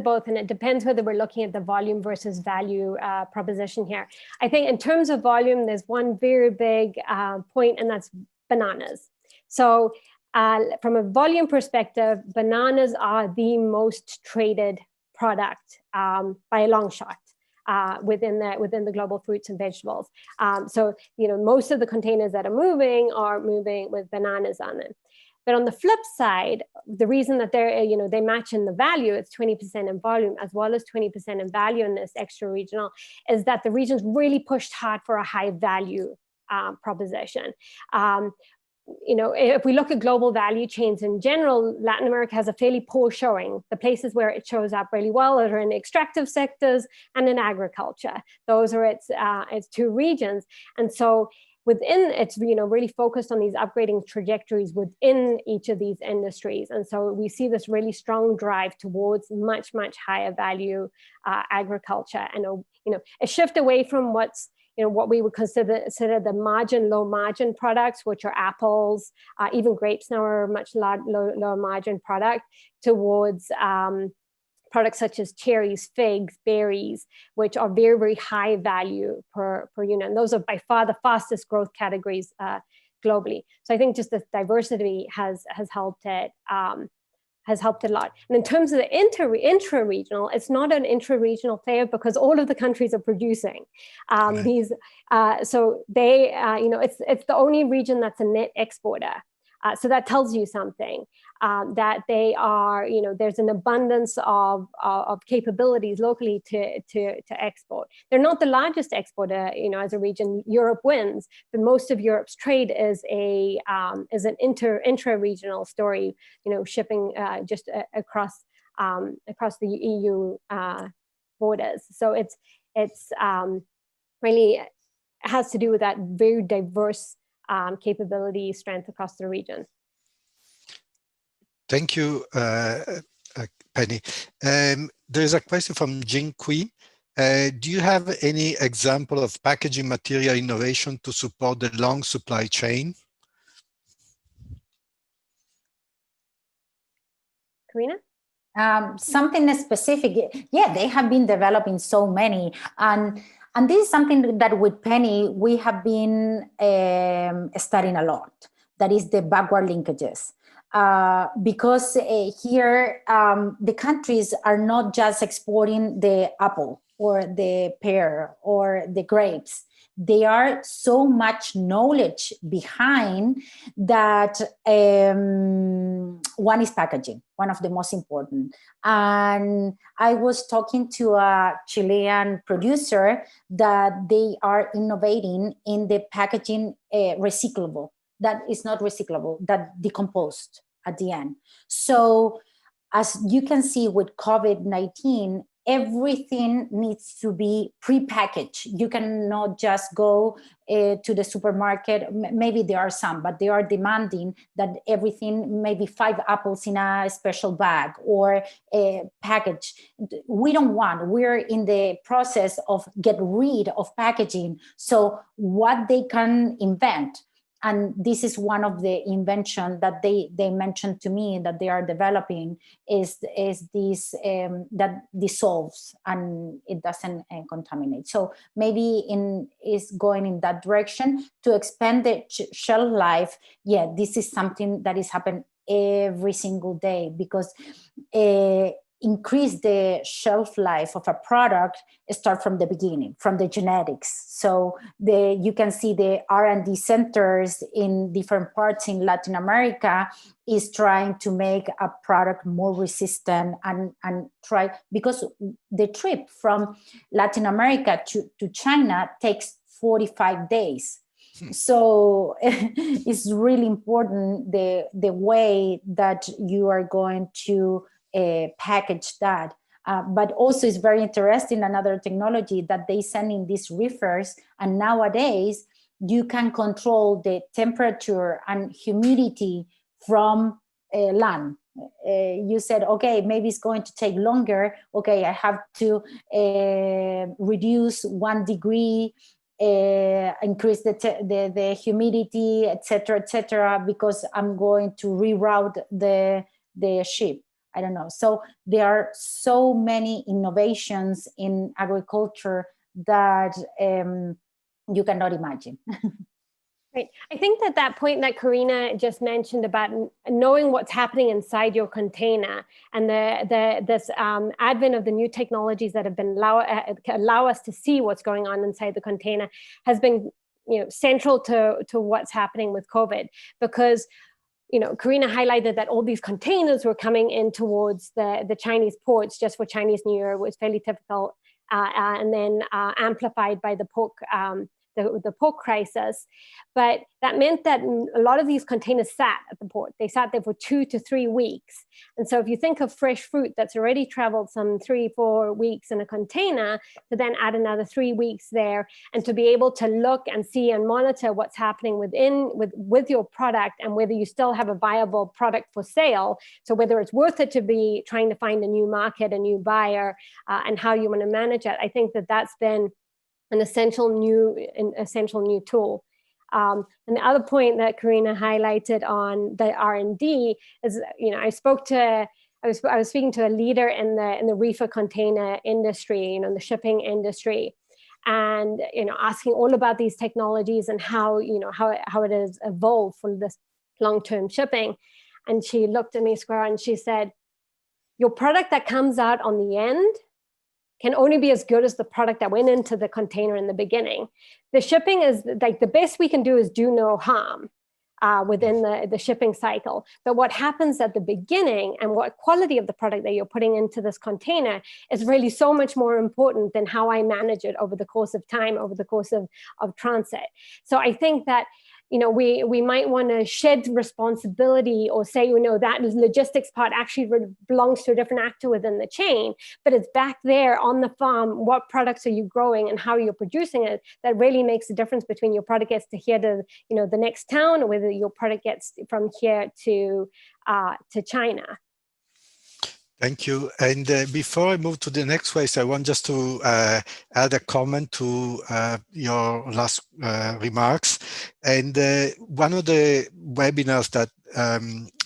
both, and it depends whether we're looking at the volume versus value proposition here. I think in terms of volume, there's one very big point, and that's bananas. So from a volume perspective, bananas are the most traded product by a long shot. Within the global fruits and vegetables. So, most of the containers that are moving with bananas on them. But on the flip side, the reason that they match in the value, it's 20% in volume as well as 20% in value in this extra regional, is that the region's really pushed hard for a high value proposition. If we look at global value chains in general, Latin America has a fairly poor showing. The places where it shows up really well are in extractive sectors and in agriculture. Those are its two regions. And so within, it's really focused on these upgrading trajectories within each of these industries. And so we see this really strong drive towards much, much higher value agriculture, and a shift away from what we would consider the low margin products, which are apples, even grapes now are a much lower margin product, towards products such as cherries, figs, berries, which are very, very high value per unit. And those are by far the fastest growth categories globally. So I think just the diversity has helped it. Has helped a lot. And in terms of the intra-regional, it's not an intra-regional player because all of the countries are producing these. So they, it's the only region that's a net exporter. So that tells you something, that they are, there's an abundance of capabilities locally to export. They're not the largest exporter, as a region. Europe wins, but most of Europe's trade is an intra-regional story, shipping just across the EU borders. So it's really has to do with that very diverse capability strength across the region. Thank you, Penny. There's a question from Jing Kui. Do you have any example of packaging material innovation to support the long supply chain? Karina? Something specific. Yeah, they have been developing so many. And this is something that with Penny, we have been studying a lot. That is the backward linkages. Because here, the countries are not just exporting the apple or the pear or the grapes. There are so much knowledge behind that. One is packaging, one of the most important. And I was talking to a Chilean producer that they are innovating in the packaging recyclable, that is not recyclable, that decomposed at the end. So as you can see with COVID-19, everything needs to be pre-packaged. You cannot just go to the supermarket. Maybe there are some, but they are demanding that everything, maybe 5 apples in a special bag or a package. We don't want, we're in the process of get rid of packaging. So what they can invent, and this is one of the invention that they mentioned to me that they are developing, is this that dissolves and it doesn't contaminate. So maybe is going in that direction to expand the shelf life. Yeah, this is something that is happening every single day, because increase the shelf life of a product start from the beginning, from the genetics. So you can see the R&D centers in different parts in Latin America is trying to make a product more resistant and try, because the trip from Latin America to China takes 45 days. So it's really important the way that you are going to package that. But also it's very interesting, another technology that they send in these reefers, and nowadays you can control the temperature and humidity from land. You said, okay, maybe it's going to take longer. Okay, I have to reduce 1 degree, increase the humidity, etc., because I'm going to reroute the ship. I don't know. So there are so many innovations in agriculture that you cannot imagine. Right. I think that point that Karina just mentioned about knowing what's happening inside your container and this advent of the new technologies that have been allow us to see what's going on inside the container has been, central to what's happening with COVID, because Karina highlighted that all these containers were coming in towards the Chinese ports just for Chinese New Year. It was fairly typical, and then amplified by the pork crisis. But that meant that a lot of these containers sat at the port. They sat there for 2 to 3 weeks. And so if you think of fresh fruit that's already traveled some 3-4 weeks in a container, to then add another 3 weeks there, and to be able to look and see and monitor what's happening with your product, and whether you still have a viable product for sale. So whether it's worth it to be trying to find a new market, a new buyer, and how you want to manage it. I think that's been an essential new tool. And the other point that Karina highlighted on the R&D is, I was speaking to a leader in the reefer container industry, the shipping industry, and asking all about these technologies and how it has evolved for this long-term shipping. And she looked at me square and she said, "Your product that comes out on the end can only be as good as the product that went into the container in the beginning. The shipping is like, the best we can do is do no harm within the shipping cycle. But what happens at the beginning and what quality of the product that you're putting into this container is really so much more important than how I manage it over the course of time, over the course of transit." So I think that we might want to shed responsibility or say, that logistics part actually belongs to a different actor within the chain, but it's back there on the farm. What products are you growing and how you're producing it? That really makes the difference between your product gets to here to, the next town, or whether your product gets from here to China. Thank you. And before I move to the next question, I want just to add a comment to your last remarks. And one of the webinars that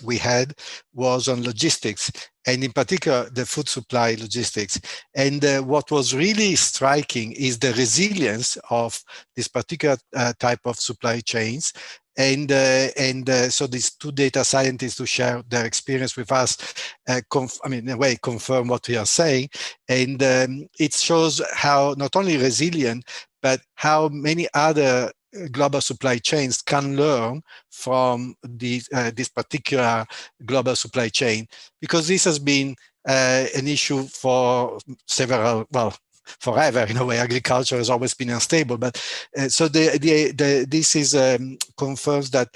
we had was on logistics, and in particular, the food supply logistics. And what was really striking is the resilience of this particular type of supply chains. And so these two data scientists who share their experience with us, in a way, confirm what we are saying. And it shows how not only resilient, but how many other global supply chains can learn from this particular global supply chain, because this has been an issue for forever. In a way, agriculture has always been unstable, but so this is confirms that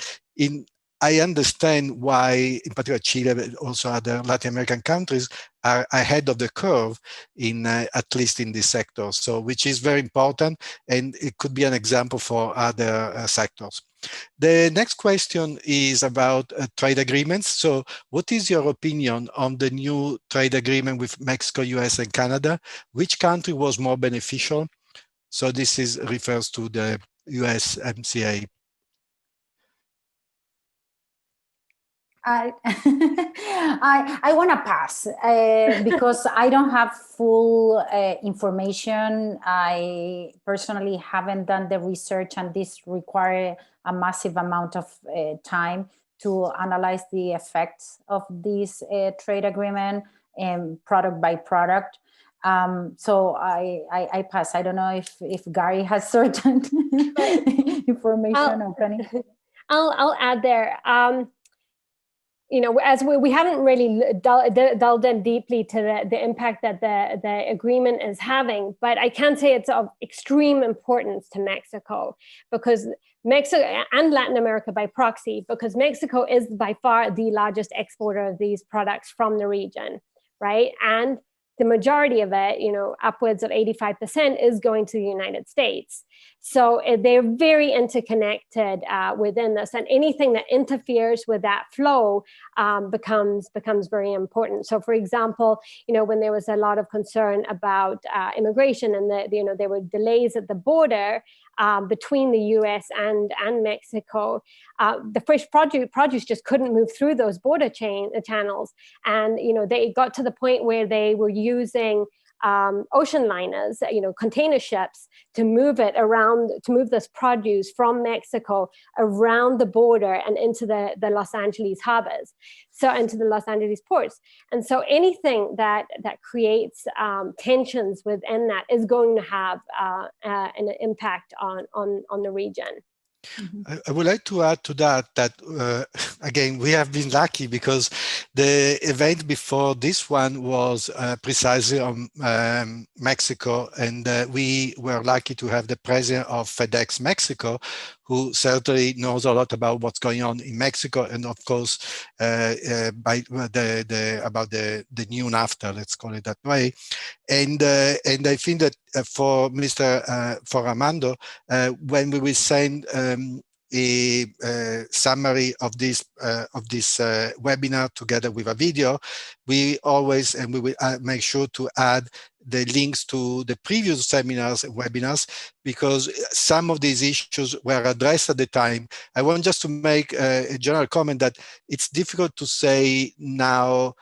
I understand why, in particular, Chile, but also other Latin American countries are ahead of the curve in at least in this sector. So, which is very important, and it could be an example for other sectors. The next question is about trade agreements. So, what is your opinion on the new trade agreement with Mexico, US, and Canada? Which country was more beneficial? So, this refers to the USMCA. I want to pass because I don't have full information. I personally haven't done the research, and this requires a massive amount of time to analyze the effects of this trade agreement product by product. So I pass. I don't know if Gary has certain information or Penny. I'll add there. As we haven't really delved in deeply to the impact that the agreement is having, but I can say it's of extreme importance to Mexico, because Mexico and Latin America by proxy, because Mexico is by far the largest exporter of these products from the region, right? And the majority of it, upwards of 85% is going to the United States. So they're very interconnected within this, and anything that interferes with that flow becomes very important. So, for example, when there was a lot of concern about immigration and there were delays at the border, between the US and Mexico, the fresh produce just couldn't move through those border channels. And, they got to the point where they were using ocean liners, container ships, to move this produce from Mexico around the border and into the Los Angeles harbors, so into the Los Angeles ports. And so anything that creates tensions within that is going to have an impact on the region. Mm-hmm. I would like to add to that again, we have been lucky because the event before this one was precisely on Mexico, and we were lucky to have the president of FedEx Mexico, who certainly knows a lot about what's going on in Mexico, and of course about the new NAFTA, let's call it that way. And I think that for Armando, when we will send a summary of this webinar together with a video, we always, and we will make sure to add the links to the previous seminars and webinars, because some of these issues were addressed at the time. I want just to make a general comment that it's difficult to say now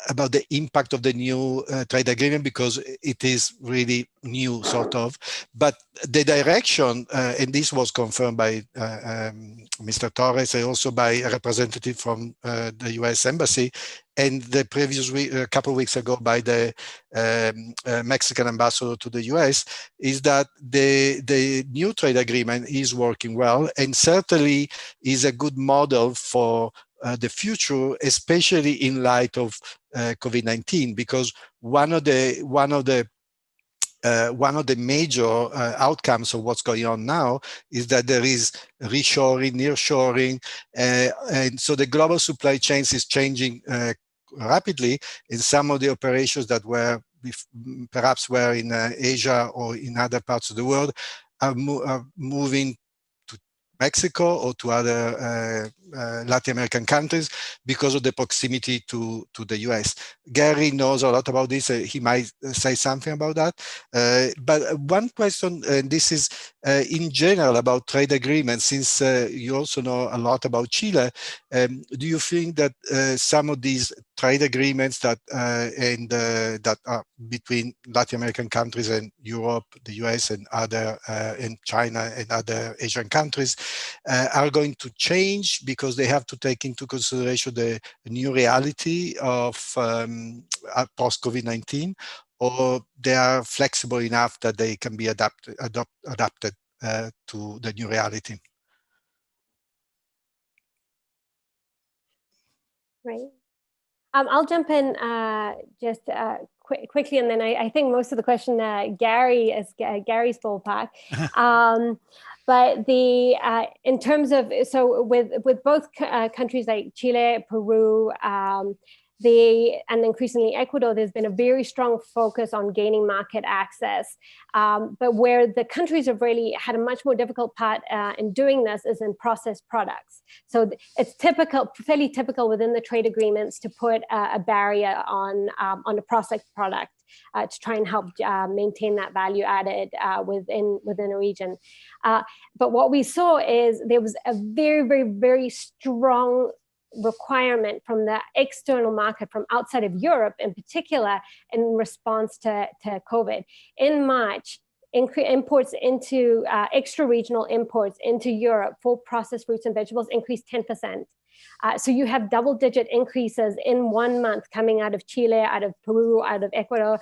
about the impact of the new trade agreement, because it is really new, sort of. But the direction, and this was confirmed by Mr. Torres and also by a representative from the US Embassy, and the previous week, a couple of weeks ago, by the Mexican ambassador to the US, is that the new trade agreement is working well, and certainly is a good model for the future, especially in light of COVID-19, because one of the major outcomes of what's going on now is that there is reshoring, nearshoring, and so the global supply chains is changing rapidly. In some of the operations that were perhaps were in Asia or in other parts of the world are moving to Mexico or to other Latin American countries because of the proximity to the US. Gary knows a lot about this. He might say something about that. But one question, and this is in general about trade agreements, since you also know a lot about Chile, do you think that some of these trade agreements that that are between Latin American countries and Europe, the US, and other, and China and other Asian countries are going to change because they have to take into consideration the new reality of post-COVID-19, or they are flexible enough that they can be adapted to the new reality? Right. I'll jump in just quickly, and then I think most of the question Gary's ballpark. But in terms of, so with both countries like Chile, Peru, and increasingly Ecuador, there's been a very strong focus on gaining market access. But where the countries have really had a much more difficult part in doing this is in processed products. So it's fairly typical within the trade agreements to put a barrier on a processed product to try and help maintain that value added within a region. But what we saw is there was a very, very, very strong requirement from the external market, from outside of Europe in particular, in response to COVID. In March, imports into extra-regional imports into Europe for processed fruits and vegetables increased 10%. So you have double-digit increases in 1 month coming out of Chile, out of Peru, out of Ecuador,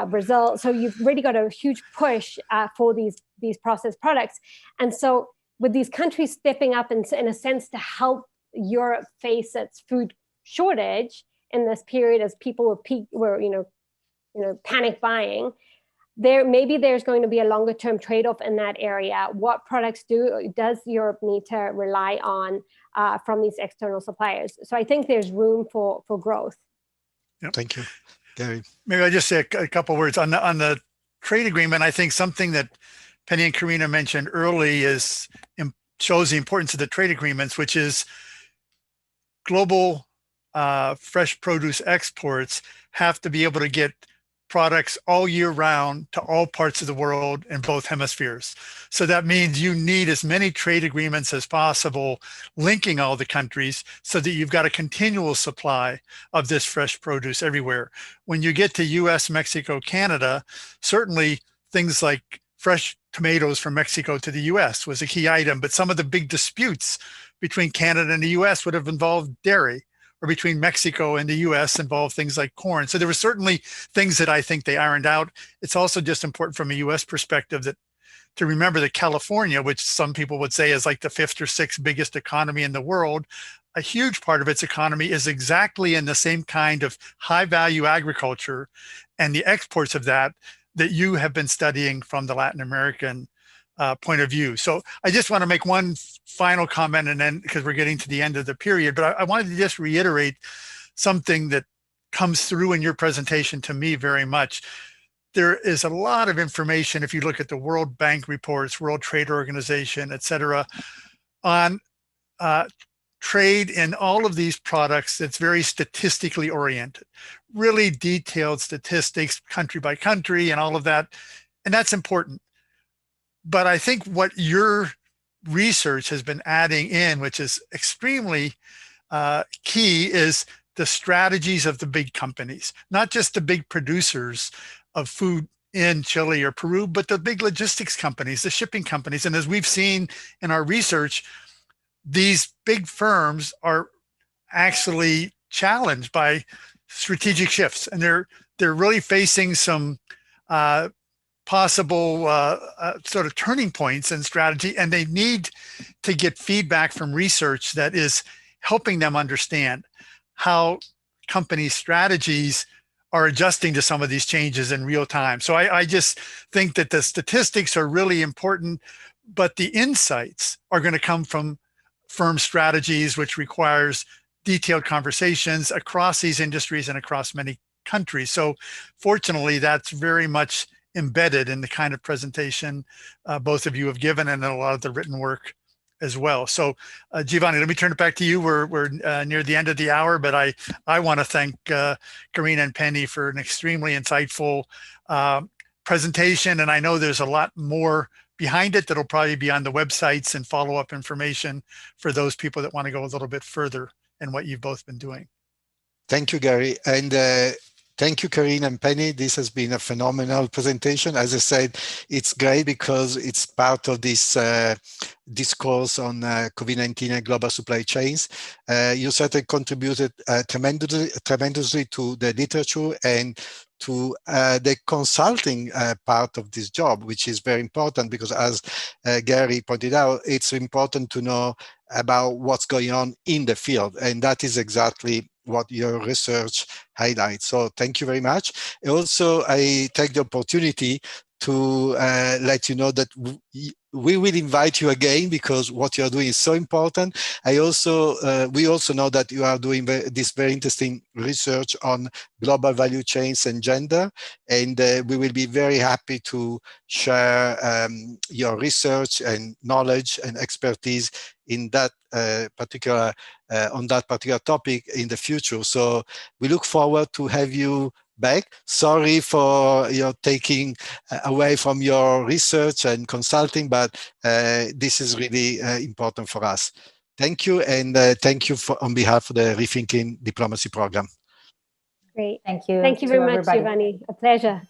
Brazil. So you've really got a huge push for these processed products. And so with these countries stepping up in a sense to help Europe face its food shortage in this period, as people were panic buying, maybe there's going to be a longer term trade-off in that area. What products does Europe need to rely on from these external suppliers? So I think there's room for growth. Yep. Thank you, Gary. Maybe I just say a couple words on the trade agreement. I think something that Penny and Karina mentioned early shows the importance of the trade agreements, which is global fresh produce exports have to be able to get products all year round to all parts of the world in both hemispheres. So that means you need as many trade agreements as possible, linking all the countries so that you've got a continual supply of this fresh produce everywhere. When you get to US, Mexico, Canada, certainly things like fresh tomatoes from Mexico to the US was a key item, but some of the big disputes between Canada and the US would have involved dairy, or between Mexico and the US involved things like corn. So there were certainly things that I think they ironed out. It's also just important from a US perspective that to remember that California, which some people would say is like the 5th or 6th biggest economy in the world, a huge part of its economy is exactly in the same kind of high value agriculture and the exports of that you have been studying from the Latin American point of view. So I just want to make one final comment, and then because we're getting to the end of the period, but I wanted to just reiterate something that comes through in your presentation to me very much. There is a lot of information, if you look at the World Bank reports, World Trade Organization, et cetera, on trade in all of these products that's very statistically oriented, really detailed statistics, country by country and all of that. And that's important. But I think what your research has been adding in, which is extremely key, is the strategies of the big companies, not just the big producers of food in Chile or Peru, but the big logistics companies, the shipping companies. And as we've seen in our research, these big firms are actually challenged by strategic shifts, and they're really facing some possible sort of turning points in strategy, and they need to get feedback from research that is helping them understand how company strategies are adjusting to some of these changes in real time. So I just think that the statistics are really important, but the insights are going to come from firm strategies, which requires detailed conversations across these industries and across many countries. So fortunately, that's very much embedded in the kind of presentation both of you have given and a lot of the written work as well. So Giovanni, let me turn it back to you. We're near the end of the hour, but I want to thank Karina and Penny for an extremely insightful presentation. And I know there's a lot more behind it that'll probably be on the websites and follow-up information for those people that want to go a little bit further in what you've both been doing. Thank you, Gary. And thank you, Karina and Penny. This has been a phenomenal presentation. As I said, it's great because it's part of this discourse on COVID-19 and global supply chains. You certainly contributed tremendously to the literature and to the consulting part of this job, which is very important because, as Gary pointed out, it's important to know about what's going on in the field. And that is exactly what your research highlights. So thank you very much. Also, I take the opportunity to let you know that we will invite you again because what you are doing is so important. We also know that you are doing this very interesting research on global value chains and gender, and we will be very happy to share your research and knowledge and expertise in that particular topic in the future. So we look forward to have you back. Sorry for your taking away from your research and consulting, but this is really important for us. Thank you, and thank you on behalf of the Rethinking Diplomacy Program. Great. Thank you. Thank you very much, everybody. Giovanni. A pleasure.